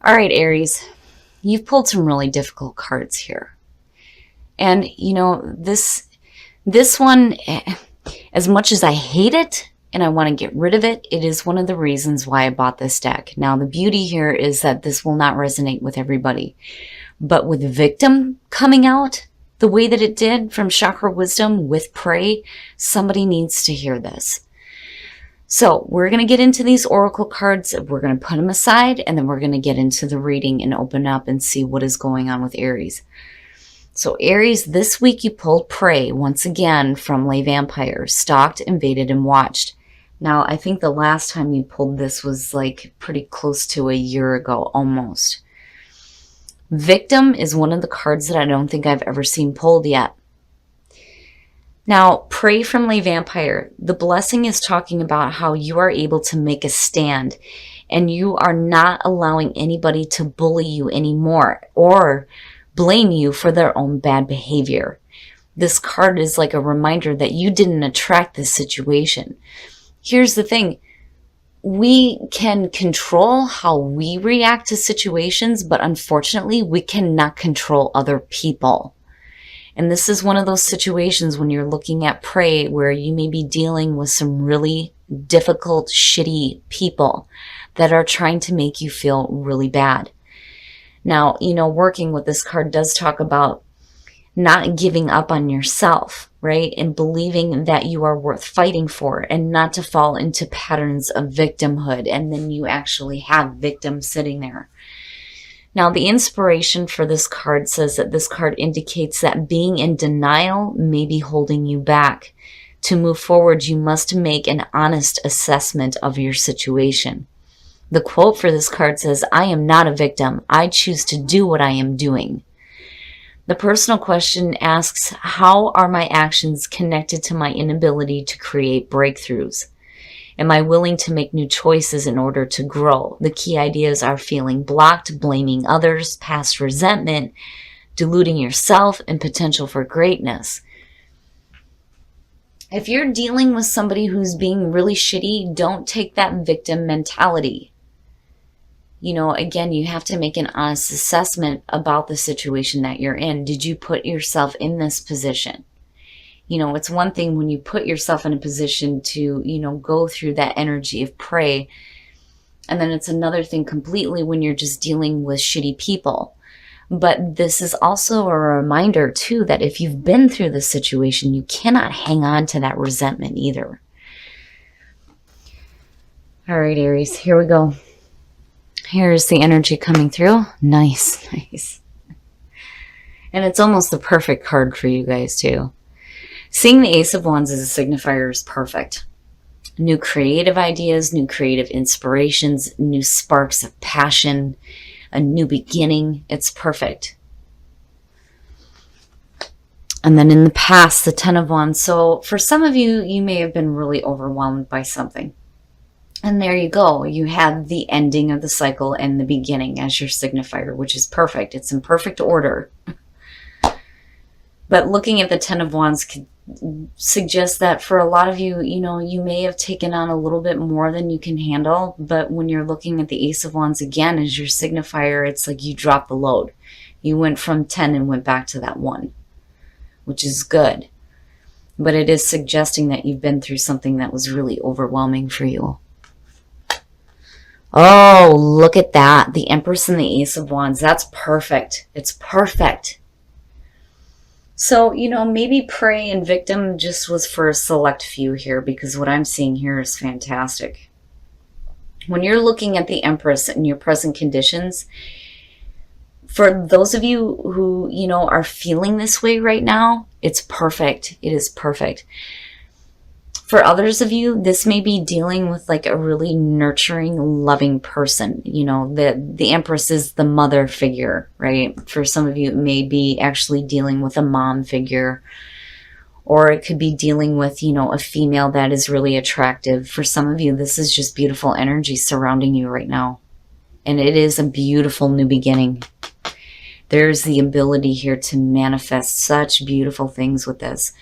All right, Aries, you've pulled some really difficult cards here. And this one, as much as I hate it and I want to get rid of it, it is one of the reasons why I bought this deck. Now, the beauty here is that this will not resonate with everybody. But with Victim coming out the way that it did from Chakra Wisdom with Prey, somebody needs to hear this. So we're going to get into these oracle cards. We're going to put them aside, and then we're going to get into the reading and open up and see what is going on with Aries. So Aries, this week you pulled Prey once again from Les Vampires, stalked, invaded, and watched. Now, I think the last time you pulled this was like pretty close to a year ago, almost. Victim is one of the cards that I don't think I've ever seen pulled yet. Now, Prey from Les Vampire, the blessing is talking about how you are able to make a stand and you are not allowing anybody to bully you anymore or blame you for their own bad behavior. This card is like a reminder that you didn't attract this situation. Here's the thing. We can control how we react to situations, but unfortunately, we cannot control other people. And this is one of those situations when you're looking at Prey where you may be dealing with some really difficult, shitty people that are trying to make you feel really bad. Now, working with this card does talk about not giving up on yourself, right? And believing that you are worth fighting for and not to fall into patterns of victimhood. And then you actually have victims sitting there. Now, the inspiration for this card says that this card indicates that being in denial may be holding you back. To move forward, you must make an honest assessment of your situation. The quote for this card says, "I am not a victim. I choose to do what I am doing." The personal question asks, how are my actions connected to my inability to create breakthroughs? Am I willing to make new choices in order to grow? The key ideas are feeling blocked, blaming others, past resentment, deluding yourself, and potential for greatness. If you're dealing with somebody who's being really shitty, don't take that victim mentality. Again, you have to make an honest assessment about the situation that you're in. Did you put yourself in this position? It's one thing when you put yourself in a position to, go through that energy of Prey. And then it's another thing completely when you're just dealing with shitty people. But this is also a reminder, too, that if you've been through this situation, you cannot hang on to that resentment either. All right, Aries, here we go. Here's the energy coming through. Nice, nice. And it's almost the perfect card for you guys, too. Seeing the Ace of Wands as a signifier is perfect. New creative ideas, new creative inspirations, new sparks of passion, a new beginning. It's perfect. And then in the past, the Ten of Wands. So for some of you, you may have been really overwhelmed by something. And there you go. You have the ending of the cycle and the beginning as your signifier, which is perfect. It's in perfect order. But looking at the Ten of Wands could suggest that for a lot of you, you may have taken on a little bit more than you can handle. But when you're looking at the Ace of Wands again as your signifier, it's like you dropped the load. You went from 10 and went back to that 1, which is good. But it is suggesting that you've been through something that was really overwhelming for you. Oh, look at that. The Empress and the Ace of Wands. That's perfect. It's perfect. So, maybe Prey and Victim just was for a select few here because what I'm seeing here is fantastic. When you're looking at the Empress and your present conditions, for those of you who, are feeling this way right now, it's perfect. It is perfect. For others of you, this may be dealing with like a really nurturing, loving person. The Empress is the mother figure, right? For some of you, it may be actually dealing with a mom figure. Or it could be dealing with, a female that is really attractive. For some of you, this is just beautiful energy surrounding you right now. And it is a beautiful new beginning. There's the ability here to manifest such beautiful things with this.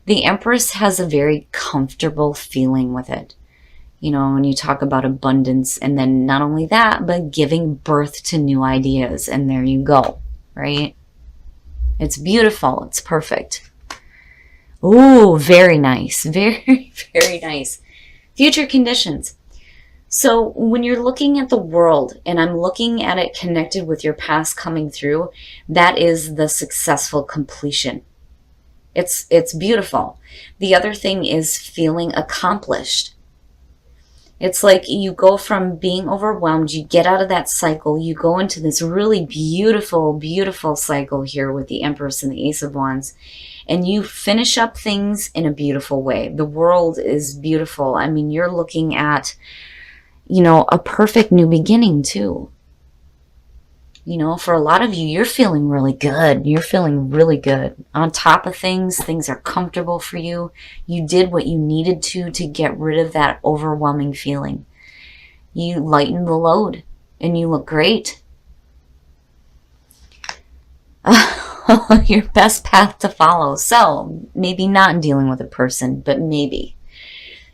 The Empress has a very comfortable feeling with it. when you talk about abundance, and then not only that, but giving birth to new ideas. And there you go, right? It's beautiful. It's perfect. Ooh, very nice. Very, very nice. Future conditions. So when you're looking at the world, and I'm looking at it connected with your past coming through, that is the successful completion. It's beautiful. The other thing is feeling accomplished. It's like you go from being overwhelmed, you get out of that cycle, you go into this really beautiful, beautiful cycle here with the Empress and the Ace of Wands, and you finish up things in a beautiful way. The world is beautiful. I mean, you're looking at, a perfect new beginning too. For a lot of you, you're feeling really good. You're feeling really good. On top of things, things are comfortable for you. You did what you needed to get rid of that overwhelming feeling. You lightened the load, and you look great. Your best path to follow. So, maybe not dealing with a person, but maybe.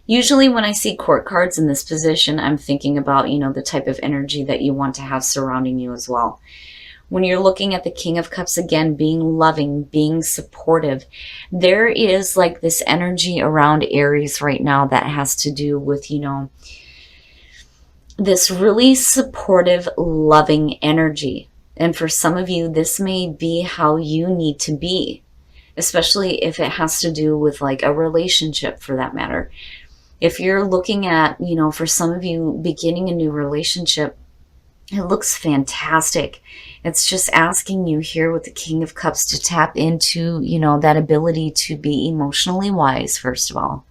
Usually when I see court cards in this position, I'm thinking about, the type of energy that you want to have surrounding you as well. When you're looking at the King of Cups again, being loving, being supportive, there is like this energy around Aries right now that has to do with, this really supportive, loving energy. And for some of you, this may be how you need to be, especially if it has to do with like a relationship for that matter. If you're looking at, for some of you, beginning a new relationship, it looks fantastic. It's just asking you here with the King of Cups to tap into, that ability to be emotionally wise, first of all,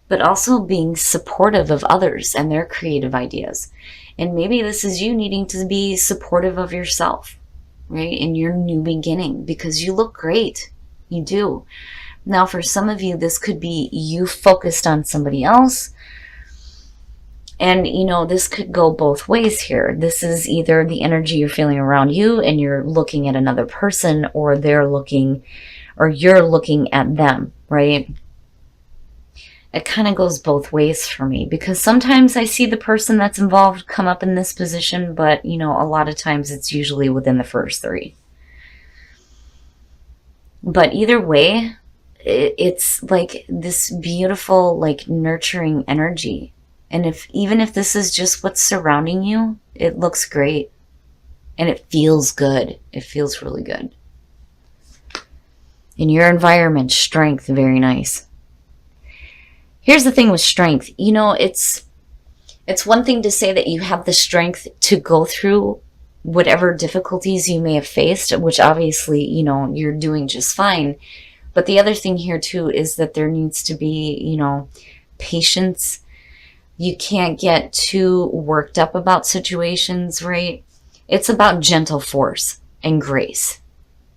but also being supportive of others and their creative ideas. And maybe this is you needing to be supportive of yourself, right, in your new beginning, because you look great. You do. Now, for some of you, this could be you focused on somebody else. And, this could go both ways here. This is either the energy you're feeling around you and you're looking at another person, or you're looking at them, right? It kind of goes both ways for me, because sometimes I see the person that's involved come up in this position, but, a lot of times it's usually within the first three. But either way, it's like this beautiful, like nurturing energy. And even if this is just what's surrounding you, it looks great. And it feels good. It feels really good. In your environment, strength, very nice. Here's the thing with strength. It's one thing to say that you have the strength to go through whatever difficulties you may have faced, which obviously, you're doing just fine. But the other thing here too is that there needs to be, patience. You can't get too worked up about situations, right? It's about gentle force and grace,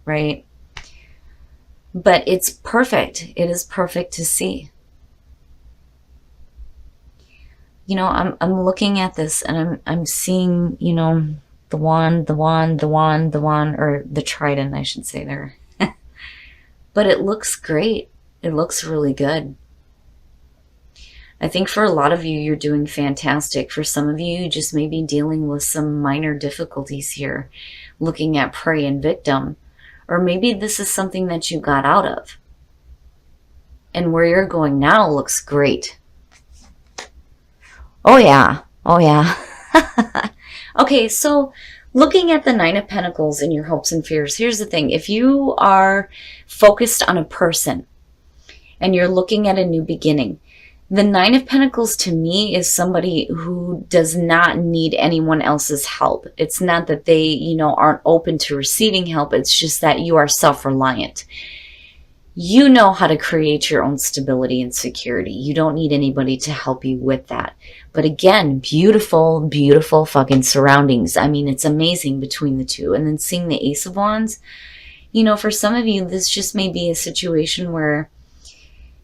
right? But it's perfect. It is perfect to see. I'm looking at this and I'm seeing, the wand, or the trident, I should say there. But it looks great. It looks really good. I think for a lot of you, you're doing fantastic. For some of you, you just may be dealing with some minor difficulties here, looking at prey and victim. Or maybe this is something that you got out of. And where you're going now looks great. Oh yeah. Oh yeah. Okay, so looking at the Nine of Pentacles in your hopes and fears, here's the thing. If you are focused on a person and you're looking at a new beginning, the Nine of Pentacles to me is somebody who does not need anyone else's help. It's not that they, aren't open to receiving help. It's just that you are self-reliant. You know how to create your own stability and security. You don't need anybody to help you with that. But again, beautiful, beautiful fucking surroundings. I mean, it's amazing between the two. And then seeing the Ace of Wands, for some of you, this just may be a situation where,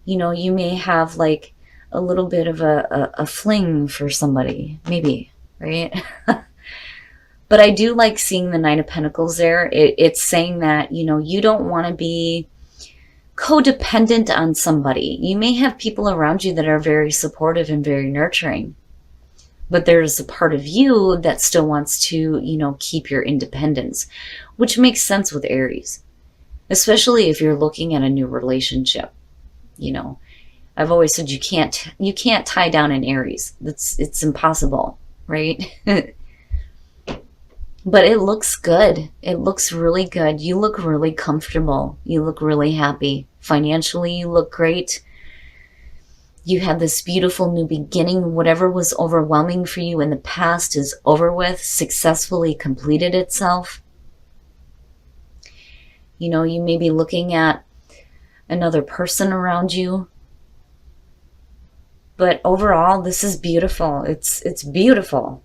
you may have like a little bit of a fling for somebody, maybe, right? But I do like seeing the Nine of Pentacles there. It's saying that, you don't want to be codependent on somebody. You may have people around you that are very supportive and very nurturing, but there's a part of you that still wants to, keep your independence, which makes sense with Aries, especially if you're looking at a new relationship. I've always said you can't tie down an Aries. It's impossible, right? But it looks good. It looks really good. You look really comfortable. You look really happy. Financially, you look great. You have this beautiful new beginning. Whatever was overwhelming for you in the past is over with, successfully completed itself. You may be looking at another person around you. But overall, this is beautiful. It's beautiful.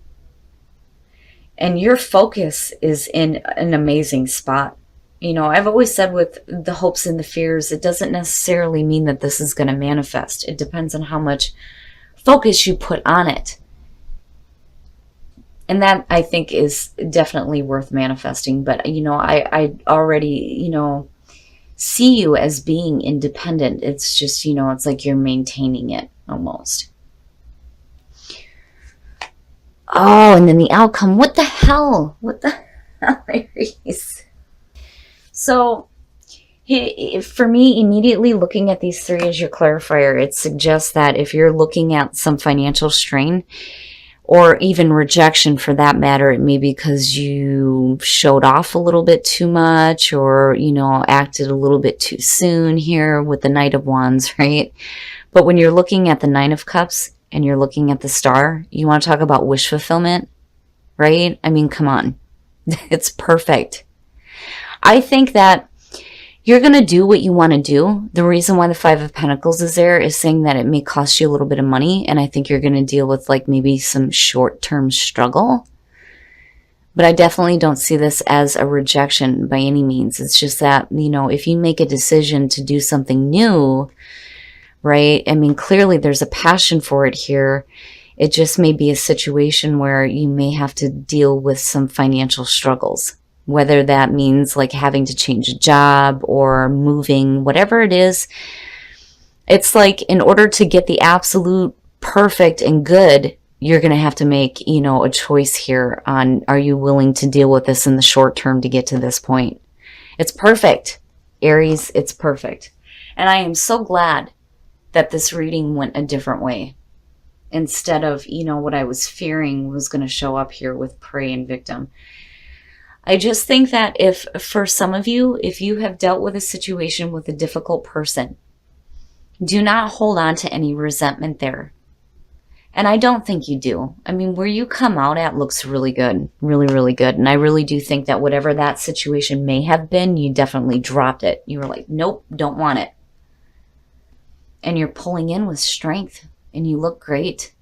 And your focus is in an amazing spot. I've always said with the hopes and the fears, it doesn't necessarily mean that this is going to manifest. It depends on how much focus you put on it. And that, I think, is definitely worth manifesting. But, I already, see you as being independent. It's just, it's like you're maintaining it almost. Oh, and then the outcome. What the hell? What the hell, Aries? So, for me, immediately looking at these three as your clarifier, it suggests that if you're looking at some financial strain, or even rejection for that matter, it may be because you showed off a little bit too much, or, acted a little bit too soon here with the Knight of Wands, right? But when you're looking at the Nine of Cups and you're looking at the Star, you want to talk about wish fulfillment, right? I mean, come on. It's perfect. I think that you're going to do what you want to do. The reason why the Five of Pentacles is there is saying that it may cost you a little bit of money, and I think you're going to deal with like maybe some short-term struggle. But I definitely don't see this as a rejection by any means. It's just that, if you make a decision to do something new, right? I mean, clearly there's a passion for it here. It just may be a situation where you may have to deal with some financial struggles. Whether that means like having to change a job or moving, whatever it is. It's like in order to get the absolute perfect and good, you're going to have to make, a choice here on, are you willing to deal with this in the short term to get to this point? It's perfect, Aries. It's perfect. And I am so glad that this reading went a different way. Instead of, what I was fearing was going to show up here with prey and victim. I just think that if, for some of you, if you have dealt with a situation with a difficult person, do not hold on to any resentment there. And I don't think you do. I mean, where you come out at looks really good, really, really good. And I really do think that whatever that situation may have been, you definitely dropped it. You were like, nope, don't want it. And you're pulling in with strength, and you look great.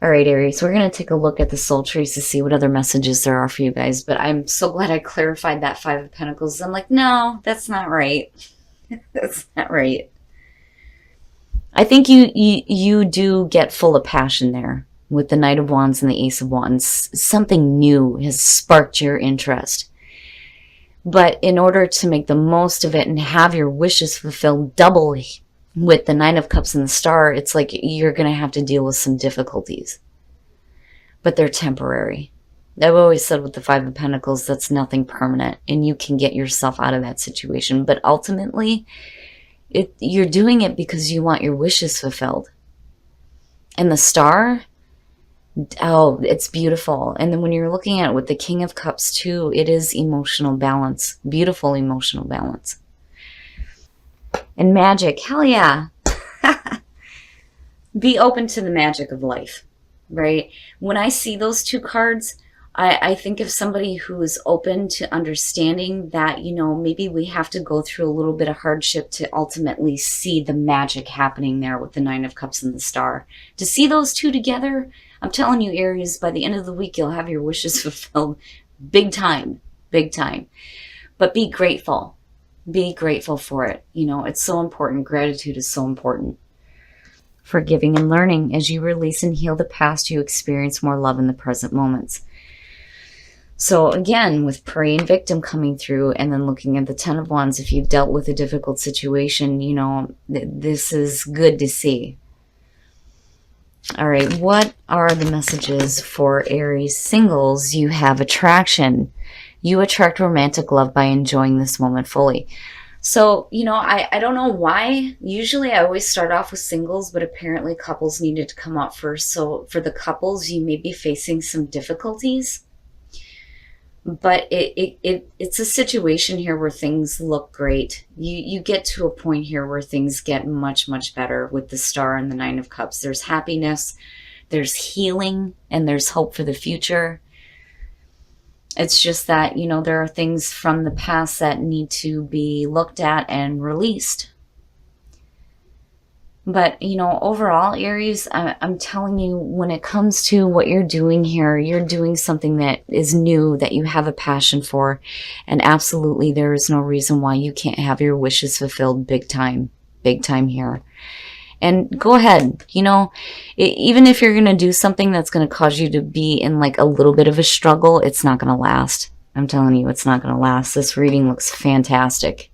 All right, Aries, we're going to take a look at the soul trees to see what other messages there are for you guys. But I'm so glad I clarified that Five of Pentacles. I'm like, no, that's not right. That's not right. I think you do get full of passion there with the Knight of Wands and the Ace of Wands. Something new has sparked your interest. But in order to make the most of it and have your wishes fulfilled doubly, with the Nine of Cups and the Star, it's like you're going to have to deal with some difficulties. But they're temporary. I've always said with the Five of Pentacles, that's nothing permanent. And you can get yourself out of that situation. But ultimately, you're doing it because you want your wishes fulfilled. And the Star, oh, it's beautiful. And then when you're looking at it with the King of Cups too, it is emotional balance. Beautiful emotional balance. And magic, hell yeah. Be open to the magic of life, right? When I see those two cards, I think of somebody who is open to understanding that, maybe we have to go through a little bit of hardship to ultimately see the magic happening there with the Nine of Cups and the Star. To see those two together, I'm telling you, Aries, by the end of the week, you'll have your wishes fulfilled big time, big time. But be grateful. Be grateful for it. It's so important. Gratitude is so important. Forgiving and learning. As you release and heal the past, you experience more love in the present moments. So again, with prey and victim coming through, and then looking at the 10 of Wands, if you've dealt with a difficult situation, you know, this is good to see. All right, what are the messages for Aries singles? You have attraction. You attract romantic love by enjoying this moment fully. So, you know, I don't know why. Usually I always start off with singles, but apparently couples needed to come up first. So for the couples, you may be facing some difficulties. But it's a situation here where things look great. You get to a point here where things get much, much better with the Star and the Nine of Cups. There's happiness, there's healing, and there's hope for the future. It's just that, you know, there are things from the past that need to be looked at and released. But, you know, overall, Aries, I'm telling you, when it comes to what you're doing here, you're doing something that is new, that you have a passion for. And absolutely, there is no reason why you can't have your wishes fulfilled big time here. And go ahead, you know, even if you're going to do something that's going to cause you to be in like a little bit of a struggle, it's not going to last. I'm telling you, it's not going to last. This reading looks fantastic.